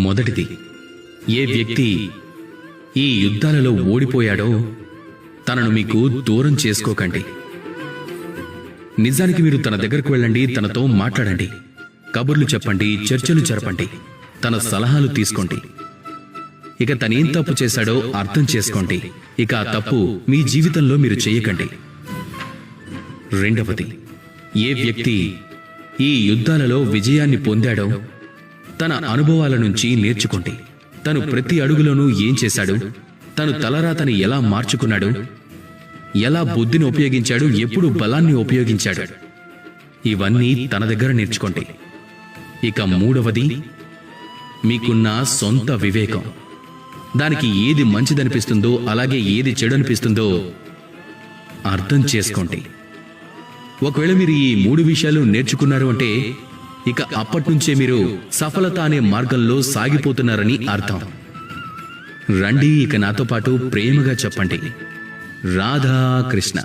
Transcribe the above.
మొదటిది, ఏ వ్యక్తి ఈ యుద్ధాలలో ఓడిపోయాడో తనను మీకు దూరం చేసుకోకండి. నిజానికి మీరు తన దగ్గరకు వెళ్ళండి, తనతో మాట్లాడండి, కబుర్లు చెప్పండి, చర్చలు జరపండి, తన సలహాలు తీసుకోండి. ఇక తనేం తప్పు చేశాడో అర్థం చేసుకోండి. ఇక ఆ తప్పు మీ జీవితంలో మీరు చేయకండి. రెండవది, ఏ వ్యక్తి ఈ యుద్ధాలలో విజయాన్ని పొందాడో తన అనుభవాల నుంచి నేర్చుకోండి. తను ప్రతి అడుగులోనూ ఏం చేశాడు, తను తలరాతని ఎలా మార్చుకున్నాడు, ఎలా బుద్ధిని ఉపయోగించాడు, ఎప్పుడు బలాన్ని ఉపయోగించాడు, ఇవన్నీ తన దగ్గర నేర్చుకోండి. ఇక మూడవది, మీకున్న సొంత వివేకం. దానికి ఏది మంచిదనిపిస్తుందో అలాగే ఏది చెడు అనిపిస్తుందో అర్థం చేసుకోండి. ఒకవేళ మీరు ఈ 3 విషయాలు నేర్చుకున్నారు అంటే ఇక అప్పట్నుంచే మీరు సఫలత అనే మార్గంలో సాగిపోతున్నారని అర్థం. రండి, ఇక నాతో పాటు ప్రేమగా చెప్పండి, రాధా కృష్ణ.